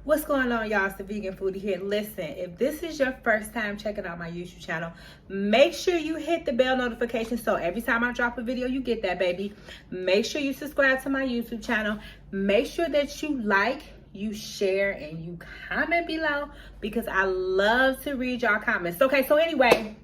What's going on, y'all? It's the Vegan Foodie here. Listen, if this is your first time checking out my YouTube channel, make sure you hit the bell notification so every time I drop a video, you get that, baby. Make sure you subscribe to my YouTube channel. Make sure that you like, you share, and you comment below because I love to read y'all comments. Okay, so anyway,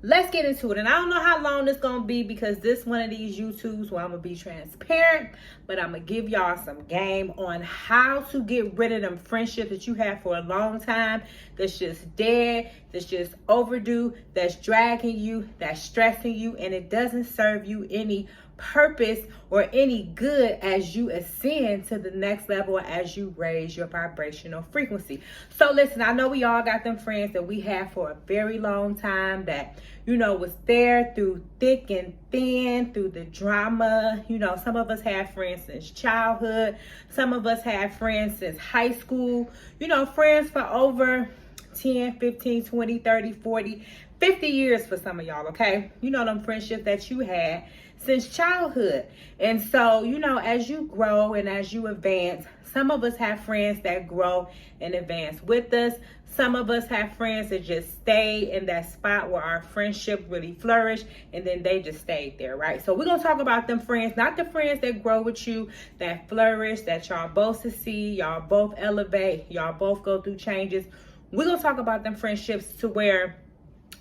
let's get into it. And I don't know how long this gonna be because this one of these YouTubes where I'm gonna be transparent, but I'm gonna give y'all some game on how to get rid of them friendships that you have for a long time, that's just dead, that's just overdue, that's dragging you, that's stressing you, and it doesn't serve you any purpose or any good as you ascend to the next level, as you raise your vibrational frequency. So listen, I know we all got them friends that we have for a very long time that, you know, was there through thick and thin, through the drama. You know, some of us have friends since childhood. Some of us have friends since high school. You know, friends for over 10, 15, 20, 30, 40, 50 years for some of y'all, okay? You know, them friendships that you had since childhood. And so, you know, as you grow and as you advance, some of us have friends that grow and advance with us. Some of us have friends that just stay in that spot where our friendship really flourished, and then they just stayed there, right? So we're going to talk about them friends, not the friends that grow with you, that flourish, that y'all both succeed, y'all both elevate, y'all both go through changes. We're going to talk about them friendships to where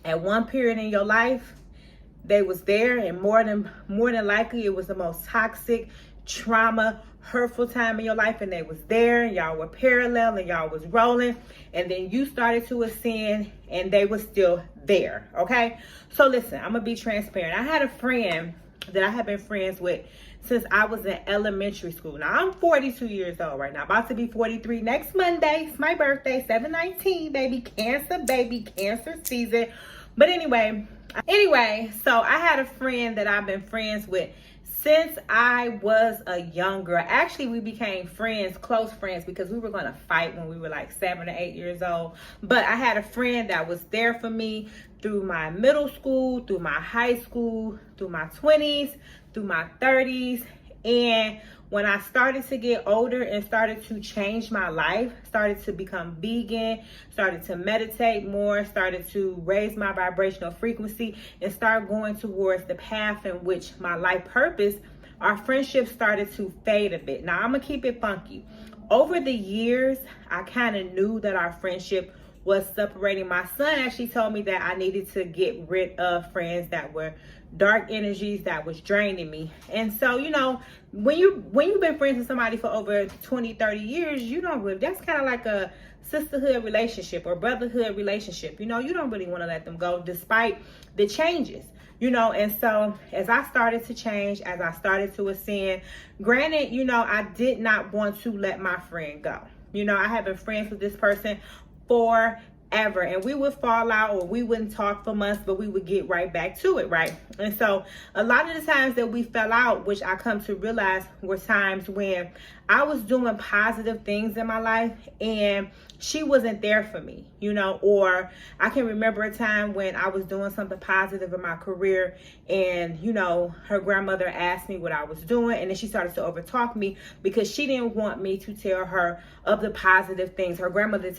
at one period in your life, they was there, and more than likely it was the most toxic, trauma, hurtful time in your life, and they was there, and y'all were parallel, and y'all was rolling, and then you started to ascend, and they were still there, okay? So listen, I'm gonna be transparent. I had a friend that I have been friends with since I was in elementary school. Now, I'm 42 years old right now, about to be 43 next Monday. It's my birthday, 7/19, baby, Cancer season. But anyway, so I had a friend that I've been friends with since I was a younger. Actually, we became friends, close friends, because we were going to fight when we were like 7 or 8 years old. But I had a friend that was there for me through my middle school, through my high school, through my 20s, through my 30s. And when I started to get older and started to change my life, started to become vegan, started to meditate more, started to raise my vibrational frequency, and start going towards the path in which my life purpose, our friendship started to fade a bit. Now, I'm going to keep it funky. Over the years, I kind of knew that our friendship was separating. My son actually told me that I needed to get rid of friends that were dark energies that was draining me. And so, you know, when you've been friends with somebody for over 20, 30 years, you don't really, that's kind of like a sisterhood relationship or brotherhood relationship. You know, you don't really want to let them go despite the changes, you know. And so as I started to change, as I started to ascend, granted, you know, I did not want to let my friend go. You know, I have been friends with this person forever, and we would fall out or we wouldn't talk for months, but we would get right back to it, right? And so a lot of the times that we fell out, which I come to realize were times when I was doing positive things in my life and she wasn't there for me, you know. Or I can remember a time when I was doing something positive in my career and, you know, her grandmother asked me what I was doing, and then she started to overtalk me because she didn't want me to tell her of the positive things. Her grandmother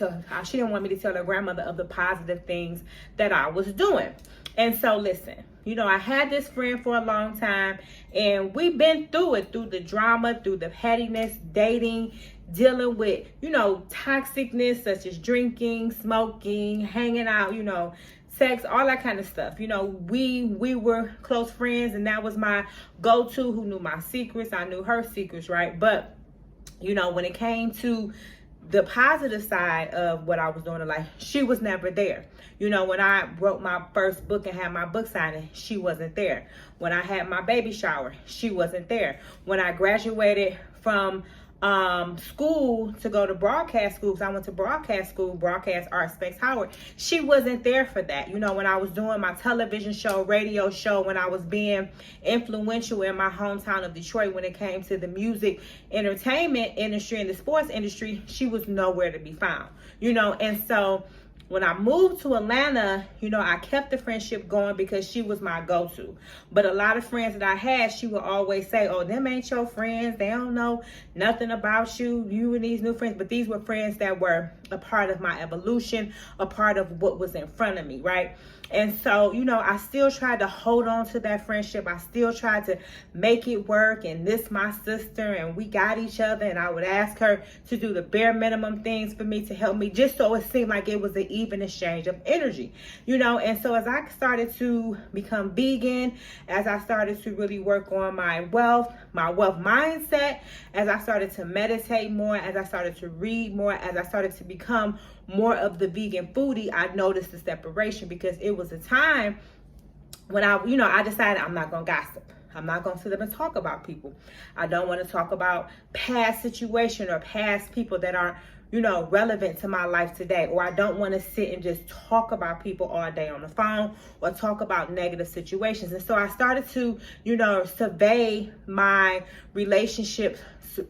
she didn't want me to tell her grandmother of the positive things that I was doing. And so listen, you know, I had this friend for a long time, and we've been through it, through the drama, through the pettiness, dating, dealing with, you know, toxicness such as drinking, smoking, hanging out, you know, sex, all that kind of stuff. You know, we were close friends, and that was my go-to, who knew my secrets. I knew her secrets, right? But, you know, when it came to the positive side of what I was doing in life, she was never there. You know, when I wrote my first book and had my book signing, she wasn't there. When I had my baby shower, she wasn't there. When I graduated from school to go to broadcast school, because I went to broadcast school, broadcast arts, Space Howard, she wasn't there for that. You know, when I was doing my television show, radio show, when I was being influential in my hometown of Detroit when it came to the music, entertainment industry, and the sports industry, she was nowhere to be found. You know, and so when I moved to Atlanta, you know, I kept the friendship going because she was my go-to. But a lot of friends that I had, she would always say, oh, them ain't your friends. They don't know nothing about you, you and these new friends. But these were friends that were a part of my evolution, a part of what was in front of me, right? And so, you know, I still tried to hold on to that friendship. I still tried to make it work. And this my sister, and we got each other. And I would ask her to do the bare minimum things for me to help me, just so it seemed like it was an even exchange of energy, you know. And so as I started to become vegan, as I started to really work on my wealth mindset, as I started to meditate more, as I started to read more, as I started to become more of the vegan foodie, I noticed the separation, because it was a time when I decided I'm not going to gossip. I'm not going to sit up and talk about people. I don't want to talk about past situation or past people that aren't, you know, relevant to my life today. Or I don't want to sit and just talk about people all day on the phone or talk about negative situations. And so I started to, you know, survey my relationships,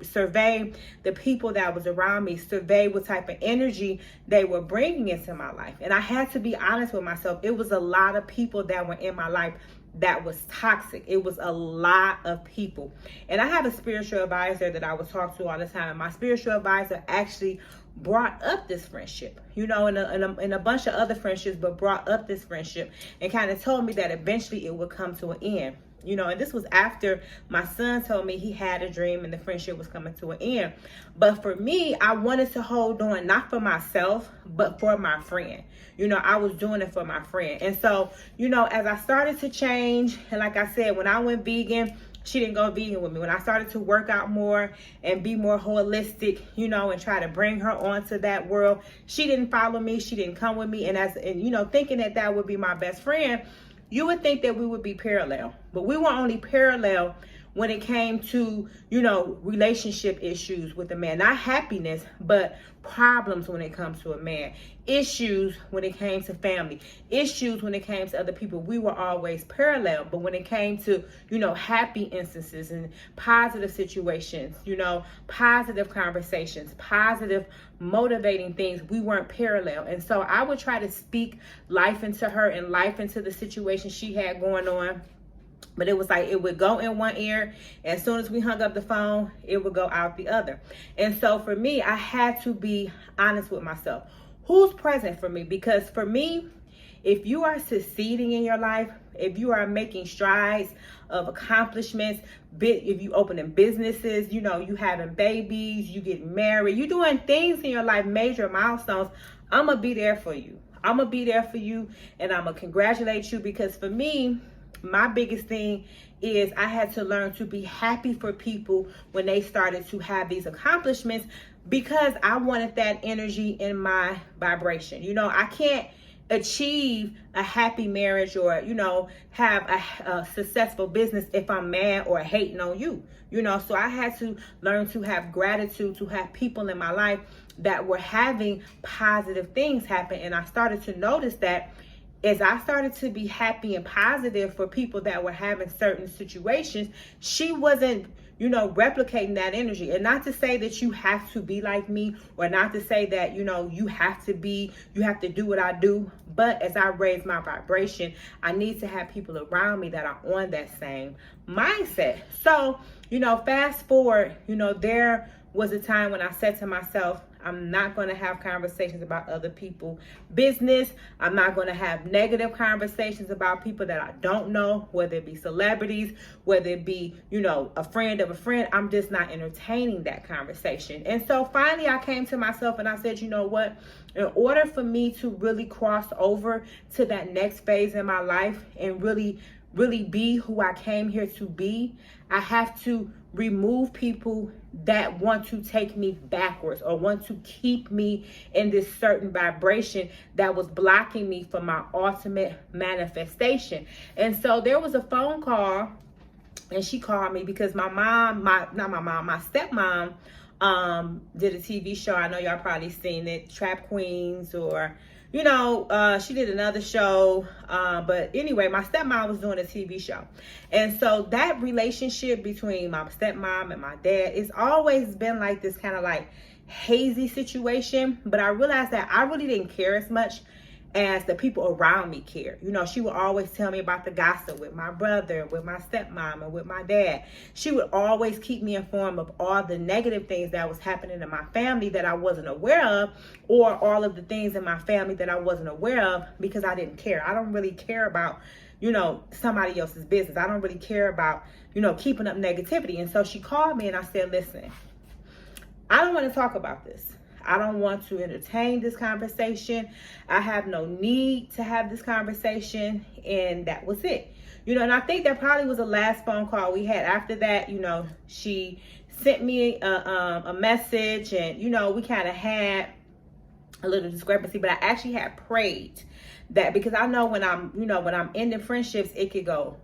survey the people that was around me, survey what type of energy they were bringing into my life. And I had to be honest with myself. It was a lot of people that were in my life that was toxic. It was a lot of people. And I have a spiritual advisor that I would talk to all the time. And my spiritual advisor actually brought up this friendship, you know, in a bunch of other friendships, but brought up this friendship and kind of told me that eventually it would come to an end. You know, and this was after my son told me he had a dream and the friendship was coming to an end. But for me, I wanted to hold on, not for myself, but for my friend. You know, I was doing it for my friend. And so, you know, as I started to change, and like I said, when I went vegan, she didn't go vegan with me. When I started to work out more and be more holistic, you know, and try to bring her onto that world, she didn't follow me. She didn't come with me. And you know, thinking that that would be my best friend, you would think that we would be parallel, but we were only parallel when it came to, you know, relationship issues with a man. Not happiness, but problems when it comes to a man. Issues when it came to family. Issues when it came to other people. We were always parallel. But when it came to, you know, happy instances and positive situations, you know, positive conversations, positive motivating things, we weren't parallel. And so I would try to speak life into her and life into the situation she had going on. But it was like it would go in one ear, and as soon as we hung up the phone, it would go out the other. And so for me, I had to be honest with myself. Who's present for me? Because for me, if you are succeeding in your life, if you are making strides of accomplishments, if you opening businesses, you know, you having babies, you getting married, you doing things in your life, major milestones, I'm going to be there for you. I'm going to be there for you, and I'm going to congratulate you, because for me, my biggest thing is I had to learn to be happy for people when they started to have these accomplishments, because I wanted that energy in my vibration. You know, I can't achieve a happy marriage or, you know, have a successful business if I'm mad or hating on you, you know. So I had to learn to have gratitude, to have people in my life that were having positive things happen. And I started to notice that as I started to be happy and positive for people that were having certain situations, she wasn't, you know, replicating that energy. And not to say that you have to be like me, or not to say that, you know, you have to do what I do. But as I raise my vibration, I need to have people around me that are on that same mindset. So, you know, fast forward, you know, there was a time when I said to myself, I'm not going to have conversations about other people's business. I'm not going to have negative conversations about people that I don't know, whether it be celebrities, whether it be, you know, a friend of a friend. I'm just not entertaining that conversation. And so finally I came to myself and I said, you know what? In order for me to really cross over to that next phase in my life and really be who I came here to be, I have to remove people that want to take me backwards or want to keep me in this certain vibration that was blocking me from my ultimate manifestation. And so there was a phone call, and she called me because my stepmom did a TV show. I know y'all probably seen it, Trap Queens, or you know, she did another show. But anyway, my stepmom was doing a TV show. And so that relationship between my stepmom and my dad, it's always been like this kind of like hazy situation, but I realized that I really didn't care as much as the people around me cared. You know, she would always tell me about the gossip with my brother, with my stepmom, and with my dad. She would always keep me informed of all the negative things that was happening in my family that I wasn't aware of, or all of the things in my family that I wasn't aware of, because I didn't care. I don't really care about, you know, somebody else's business. I don't really care about, you know, keeping up negativity. And so she called me and I said, listen, I don't want to talk about this. I don't want to entertain this conversation. I have no need to have this conversation. And that was it. You know, and I think that probably was the last phone call we had. After that, you know, she sent me a message, and, you know, we kind of had a little discrepancy, but I actually had prayed that, because I know when I'm, you know, when I'm ending friendships, it could go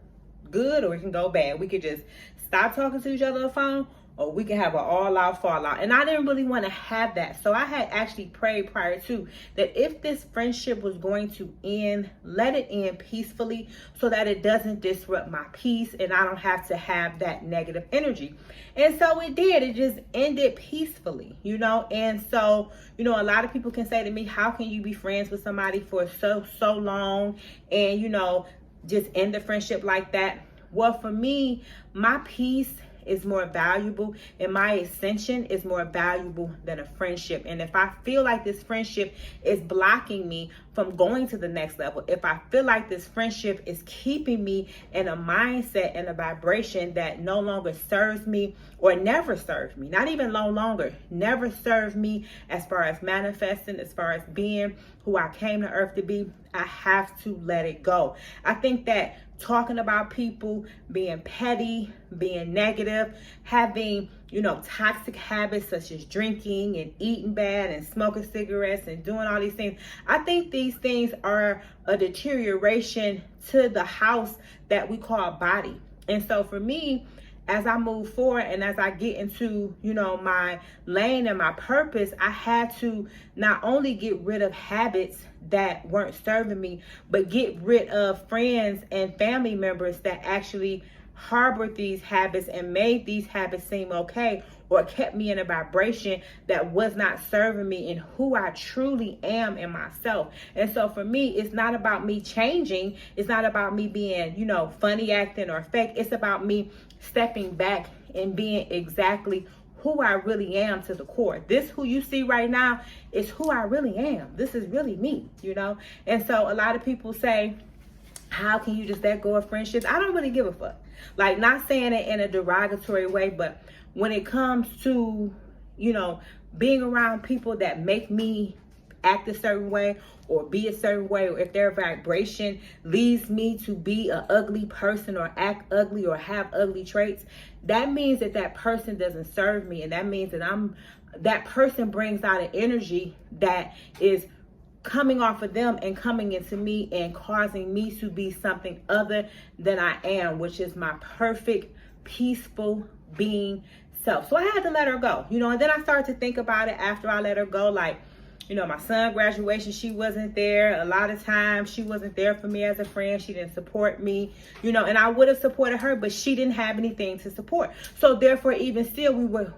good or it can go bad. We could just stop talking to each other on the phone, or we can have an all-out fallout. And I didn't really want to have that. So I had actually prayed prior to that, if this friendship was going to end, let it end peacefully so that it doesn't disrupt my peace and I don't have to have that negative energy. And so it did. It just ended peacefully, you know. And so, you know, a lot of people can say to me, how can you be friends with somebody for so long and, you know, just end the friendship like that? Well, for me, my peace is more valuable, and my ascension is more valuable than a friendship. And if I feel like this friendship is blocking me from going to the next level, if I feel like this friendship is keeping me in a mindset and a vibration that no longer serves me, or never served me, not even no longer, never served me as far as manifesting, as far as being who I came to earth to be, I have to let it go. I think that talking about people, being petty, being negative, having, you know, toxic habits such as drinking and eating bad and smoking cigarettes and doing all these things, I think these things are a deterioration to the house that we call body. And so for me, as I move forward and as I get into, you know, my lane and my purpose, I had to not only get rid of habits that weren't serving me, but get rid of friends and family members that actually harbored these habits and made these habits seem okay, or kept me in a vibration that was not serving me in who I truly am in myself. And so for me, it's not about me changing. It's not about me being, you know, funny acting or fake. It's about me stepping back and being exactly who I really am to the core. This who you see right now is who I really am. This is really me, you know? And so a lot of people say, how can you just let go of friendships? I don't really give a fuck. Like, not saying it in a derogatory way, but when it comes to, you know, being around people that make me act a certain way or be a certain way, or if their vibration leads me to be an ugly person or act ugly or have ugly traits, that means that that person doesn't serve me. And that means that that person brings out an energy that is coming off of them and coming into me and causing me to be something other than I am, which is my perfect, peaceful being self. So I had to let her go, you know. And then I started to think about it after I let her go, like, you know, my son's graduation, she wasn't there. A lot of times she wasn't there for me as a friend. She didn't support me, you know, and I would have supported her, but she didn't have anything to support. So therefore, even still,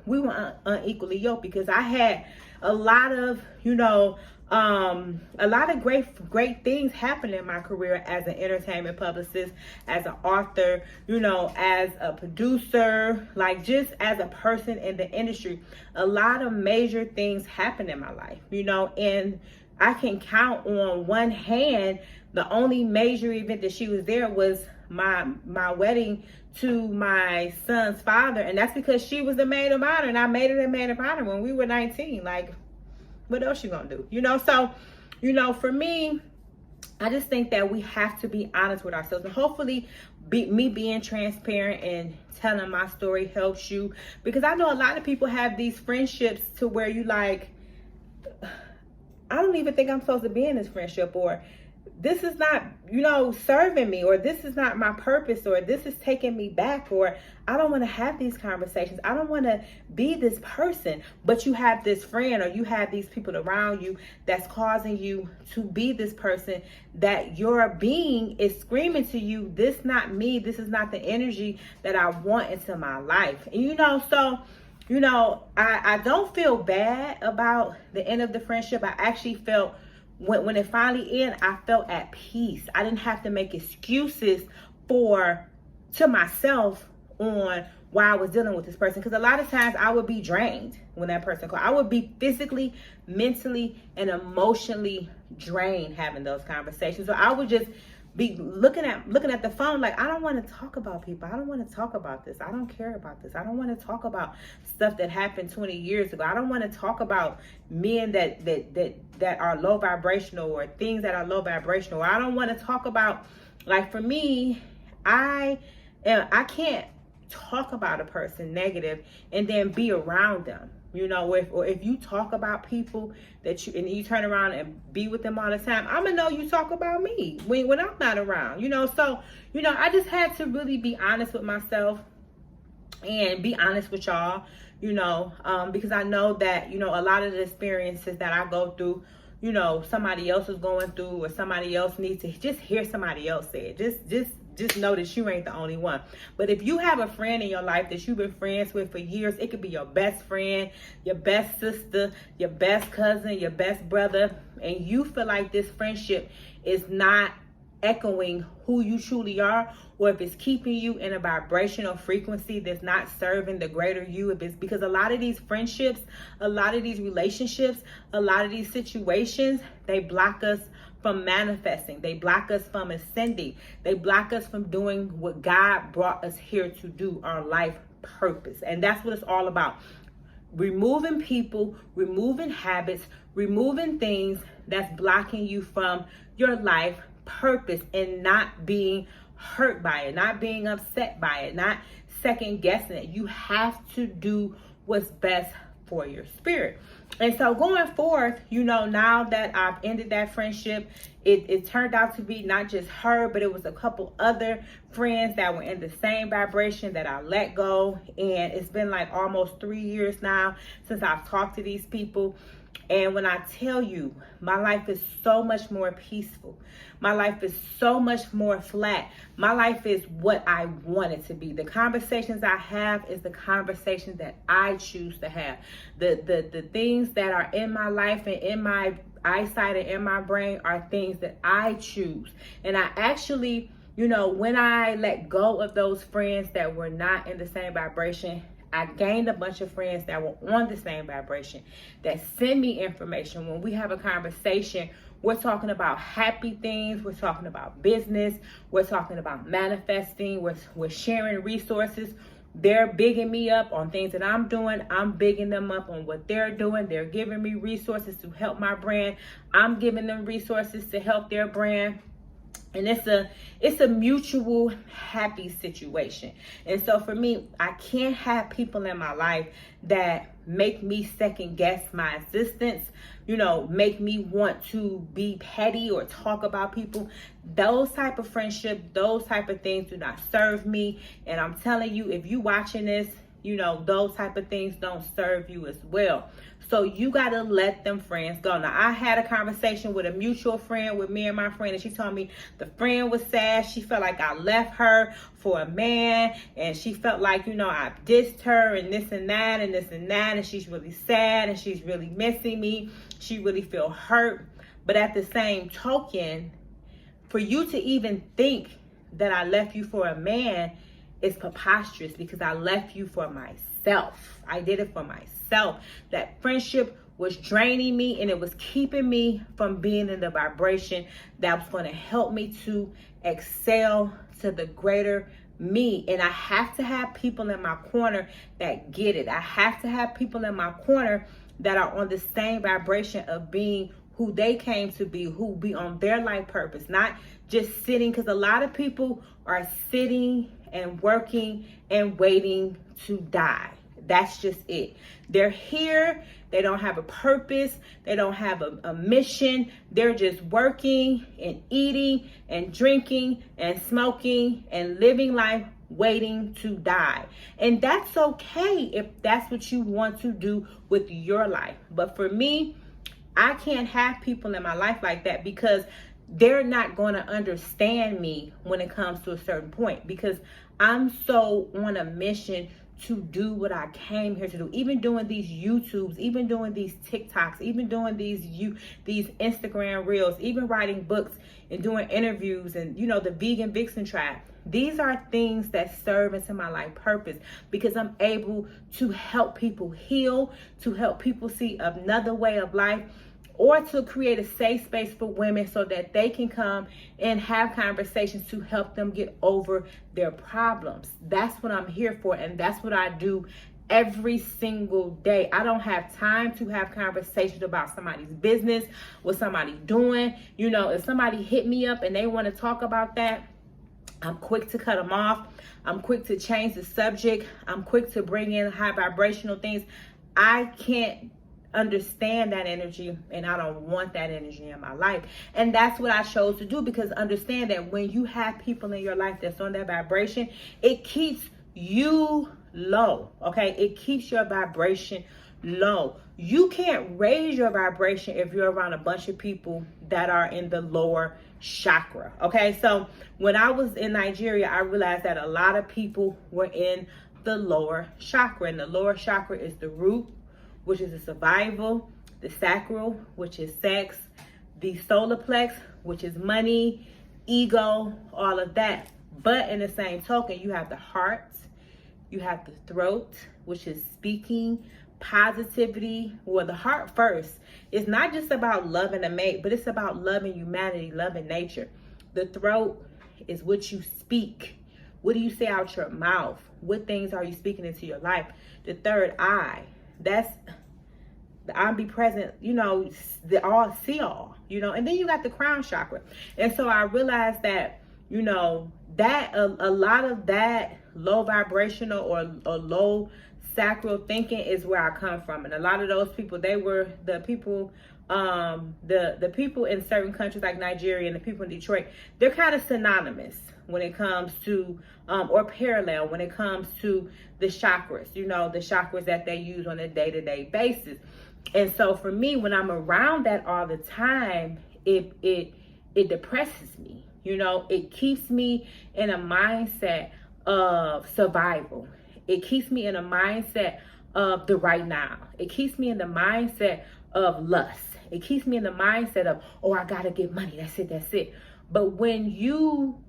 we were unequally yoked, because I had a lot of, you know, a lot of great things happened in my career as an entertainment publicist, as an author, you know, as a producer, like just as a person in the industry. A lot of major things happened in my life, you know, and I can count on one hand the only major event that she was there was my wedding to my son's father, and that's because she was the maid of honor and I made her the maid of honor when we were 19. Like, what else you gonna do? You know, so, you know, for me, I just think that we have to be honest with ourselves, and hopefully me being transparent and telling my story helps you, because I know a lot of people have these friendships to where you like, I don't even think I'm supposed to be in this friendship, or this is not, you know, serving me, or this is not my purpose, or this is taking me back, or I don't want to have these conversations. I don't want to be this person. But you have this friend, or you have these people around you that's causing you to be this person that your being is screaming to you, this not me. This is not the energy that I want into my life. And, you know, so you know, I don't feel bad about the end of the friendship. I actually felt, when it finally ended, I felt at peace. I didn't have to make excuses to myself on why I was dealing with this person. Because a lot of times I would be drained when that person called. I would be physically, mentally, and emotionally drained having those conversations. So I would just be looking at the phone like, I don't want to talk about people. I don't want to talk about this. I don't care about this. I don't want to talk about stuff that happened 20 years ago. I don't want to talk about men that are low vibrational, or things that are low vibrational. I don't want to talk about, like, for me, I can't talk about a person negative and then be around them. You know, if you talk about people and you turn around and be with them all the time, I'm gonna know you talk about me when I'm not around. You know, so, you know, I just had to really be honest with myself and be honest with y'all. You know, because I know that, you know, a lot of the experiences that I go through, you know, somebody else is going through, or somebody else needs to just hear somebody else say it. Just know that you ain't the only one. But if you have a friend in your life that you've been friends with for years, it could be your best friend, your best sister, your best cousin, your best brother, and you feel like this friendship is not echoing who you truly are, or if it's keeping you in a vibrational frequency that's not serving the greater you, if it's because a lot of these friendships, a lot of these relationships, a lot of these situations, they block us from manifesting. They block us from ascending. They block us from doing what God brought us here to do, our life purpose. And that's what it's all about. Removing people, removing habits, removing things that's blocking you from your life purpose, and not being hurt by it, not being upset by it, not second guessing it. You have to do what's best for your spirit. And so going forth, you know, now that I've ended that friendship, it turned out to be not just her, but it was a couple other friends that were in the same vibration that I let go. And it's been like almost 3 years now since I've talked to these people. And when I tell you, my life is so much more peaceful. My life is so much more flat. My life is what I want it to be. The conversations I have is the conversations that I choose to have. The things that are in my life and in my eyesight and in my brain are things that I choose. And I actually, you know, when I let go of those friends that were not in the same vibration, I gained a bunch of friends that were on the same vibration, that send me information. When we have a conversation, we're talking about happy things. We're talking about business. We're talking about manifesting. We're sharing resources. They're bigging me up on things that I'm doing. I'm bigging them up on what they're doing. They're giving me resources to help my brand. I'm giving them resources to help their brand. And it's a mutual happy situation. And so for me, I can't have people in my life that make me second guess my existence, you know, make me want to be petty or talk about people. Those type of friendships, those type of things do not serve me. And I'm telling you, if you watching this, you know, those type of things don't serve you as well. So you got to let them friends go. Now, I had a conversation with a mutual friend with me and my friend, and she told me the friend was sad. She felt like I left her for a man, and she felt like, you know, I dissed her and this and that and this and that, and she's really sad and she's really missing me. She really feel hurt. But at the same token, for you to even think that I left you for a man is preposterous, because I left you for myself. I did it for myself. That friendship was draining me, and it was keeping me from being in the vibration that was going to help me to excel to the greater me. And I have to have people in my corner that get it. I have to have people in my corner that are on the same vibration of being who they came to be, who be on their life purpose, not just sitting, because a lot of people are sitting and working and waiting to die. That's just it. They're here. They don't have a purpose. They don't have a mission. They're just working and eating and drinking and smoking and living life waiting to die. And that's okay if that's what you want to do with your life. But for me, I can't have people in my life like that, because they're not going to understand me when it comes to a certain point, because I'm so on a mission to do what I came here to do. Even doing these YouTubes, even doing these TikToks, even doing these Instagram reels, even writing books and doing interviews, and the vegan Vixen tribe. These are things that serve into my life purpose, because I'm able to help people heal, to help people see another way of life, or to create a safe space for women so that they can come and have conversations to help them get over their problems. That's what I'm here for, and that's what I do every single day. I don't have time to have conversations about somebody's business, what somebody's doing. If somebody hit me up and they want to talk about that, I'm quick to cut them off. I'm quick to change the subject. I'm quick to bring in high vibrational things. I can't understand that energy, and I don't want that energy in my life. And that's what I chose to do, because understand that when you have people in your life that's on that vibration, it keeps you low. Okay, it keeps your vibration low. You can't raise your vibration if you're around a bunch of people that are in the lower chakra. Okay, so when I was in Nigeria, I realized that a lot of people were in the lower chakra, and the lower chakra is the root, which is the survival, the sacral, which is sex, the solar plex, which is money, ego, all of that. But in the same token, you have the heart, you have the throat, which is speaking, positivity. Well, the heart first. It's not just about loving a mate, but it's about loving humanity, loving nature. The throat is what you speak. What do you say out your mouth? What things are you speaking into your life? The third eye, that's the omnipresent, the all see all, and then you got the crown chakra. And so I realized that, that a lot of that low vibrational or low sacral thinking is where I come from. And a lot of those people, they were the people, the people in certain countries like Nigeria and the people in Detroit, they're kind of synonymous when it comes to, or parallel when it comes to the chakras, the chakras that they use on a day-to-day basis. And so for me, when I'm around that all the time, it depresses me. It keeps me in a mindset of survival. It keeps me in a mindset of the right now. It keeps me in the mindset of lust. It keeps me in the mindset of, oh, I gotta get money. That's it. But when you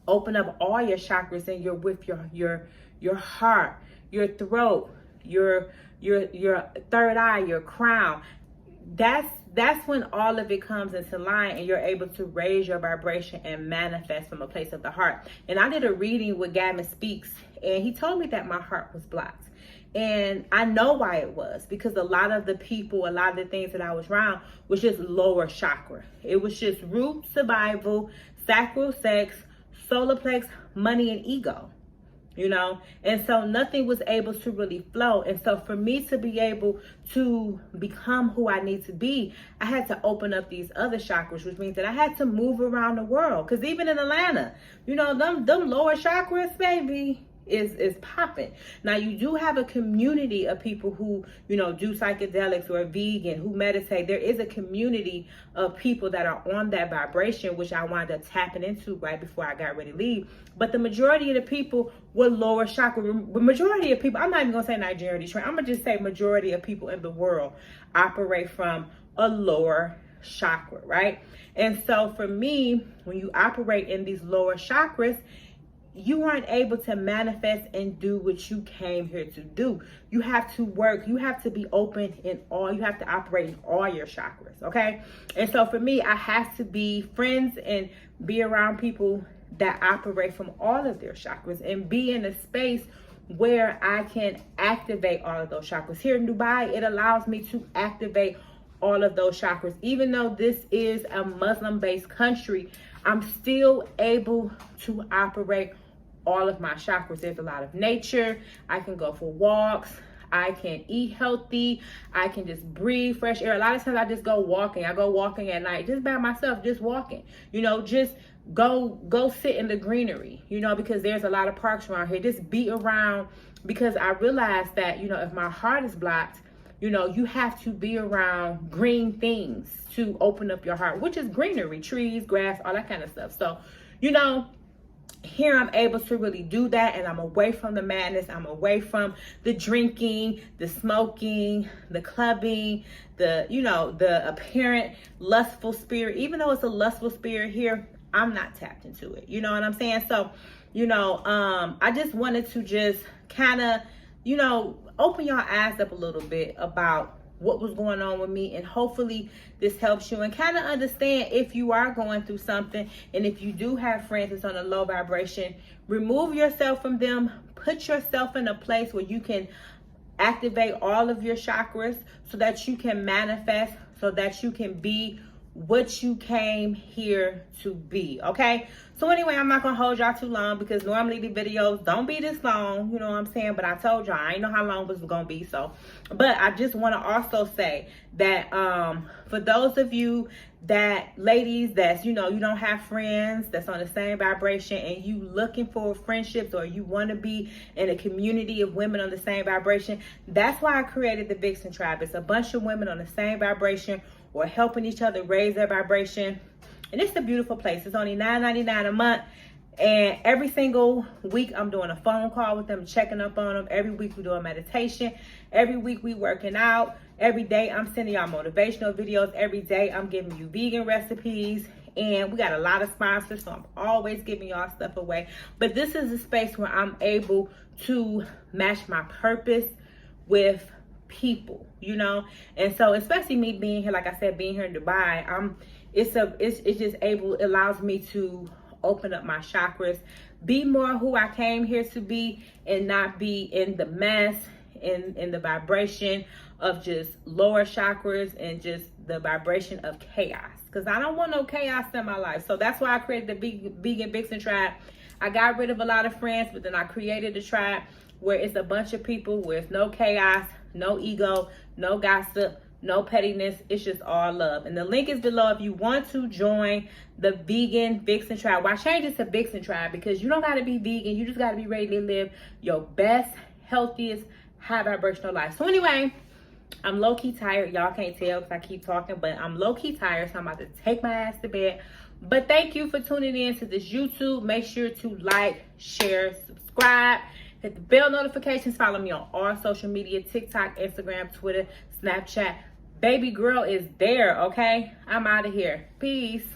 open up all your chakras and you're with your heart, your throat, your third eye, your crown, that's when all of it comes into line, and you're able to raise your vibration and manifest from a place of the heart. And I did a reading with Gavin Speaks, and he told me that my heart was blocked. And I know why it was, because a lot of the people, a lot of the things that I was around was just lower chakra. It was just root, survival, sacral, sex, solar plex, money, and ego. And so nothing was able to really flow. And so for me to be able to become who I need to be, I had to open up these other chakras, which means that I had to move around the world. Because even in Atlanta, them lower chakras, baby, is popping. Now, you do have a community of people who, do psychedelics or vegan, who meditate. There is a community of people that are on that vibration, which I wound up tapping into right before I got ready to leave. But the majority of the people were lower chakra. The majority of people, I'm not even going to say Nigeria, Detroit, I'm going to just say majority of people in the world operate from a lower chakra, right? And so for me, when you operate in these lower chakras, you aren't able to manifest and do what you came here to do. You have to work. You have to be open you have to operate in all your chakras, okay? And so for me, I have to be friends and be around people that operate from all of their chakras, and be in a space where I can activate all of those chakras. Here in Dubai, it allows me to activate all of those chakras. Even though this is a Muslim-based country, I'm still able to operate all of my chakras. There's a lot of nature. I can go for walks. I can eat healthy. I can just breathe fresh air. A lot of times I just go walking. I go walking at night just by myself, just walking. Just go sit in the greenery, because there's a lot of parks around here. Just be around, because I realized that, if my heart is blocked, you have to be around green things to open up your heart, which is greenery, trees, grass, all that kind of stuff. So, here I'm able to really do that, and I'm away from the madness. I'm away from the drinking, the smoking, the clubbing, the apparent lustful spirit. Even though it's a lustful spirit here, I'm not tapped into it. You know what I'm saying? So, I just wanted to just kind of, open your eyes up a little bit about what was going on with me, and hopefully this helps you and kind of understand if you are going through something, and if you do have friends that's on a low vibration, remove yourself from them. Put yourself in a place where you can activate all of your chakras so that you can manifest, so that you can be what you came here to be. Okay, so anyway, I'm not gonna hold y'all too long, because normally the videos don't be this long, you know what I'm saying? But I told y'all I ain't know how long this was gonna be. So, but I just want to also say that for those of you ladies that's you don't have friends that's on the same vibration, and you looking for friendships, or you want to be in a community of women on the same vibration, that's why I created the Vixen tribe. It's a bunch of women on the same vibration, or helping each other raise their vibration. And it's a beautiful place. It's only $9.99 a month. And every single week I'm doing a phone call with them, checking up on them. Every week we do a meditation. Every week we working out. Every day I'm sending y'all motivational videos. Every day I'm giving you vegan recipes. And we got a lot of sponsors, so I'm always giving y'all stuff away. But this is a space where I'm able to match my purpose with people, and so especially me being here, like I said, being here in Dubai, it allows me to open up my chakras, be more who I came here to be, and not be in the mess, in the vibration of just lower chakras and just the vibration of chaos, because I don't want no chaos in my life. So that's why I created the Vegan Vixen tribe. I got rid of a lot of friends, but then I created a tribe where it's a bunch of people where it's no chaos, no ego, no gossip, no pettiness. It's just all love. And the link is below if you want to join the Vegan Vixen tribe. Why change it to Vixen tribe? Because you don't got to be vegan. You just got to be ready to live your best, healthiest, high vibrational life. So anyway, I'm low-key tired. Y'all can't tell because I keep talking, but I'm low-key tired, so I'm about to take my ass to bed. But thank you for tuning in to this YouTube. Make sure to like, share, subscribe. Hit the bell notifications. Follow me on all social media, TikTok, Instagram, Twitter, Snapchat. Baby girl is there, okay? I'm out of here. Peace.